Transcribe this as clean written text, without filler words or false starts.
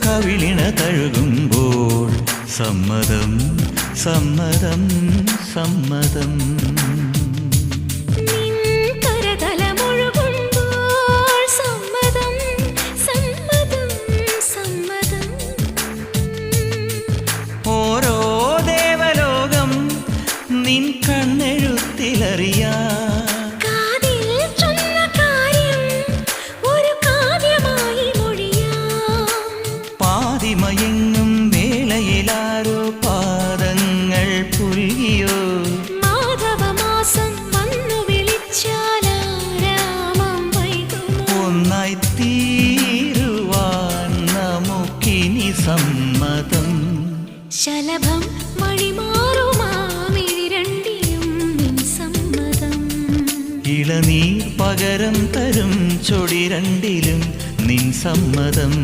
കവിളിണ തഴുകുമ്പോൾ സമ്മതം സമ്മതം സമ്മതം. ഓരോ ദേവലോകം നിൻ കണ്ണെഴുത്തിലറിയാ പാതിമയങ്ങും വേളയിലാരോ പാദങ്ങൾ പുൽകിയോ മാധവമാസം വന്നു വിളിച്ചാലാരാമം വൈകുമോ ഒന്നായി തീരുവാൻ നമുക്കിനി സമ്മതം. ശലഭം വഴിമാറുമാമിരണ്ടിലും നിൻ സമ്മതം. ഇളനീർ പകരം തരും ചൊടി രണ്ടിലും നിൻ സമ്മതം.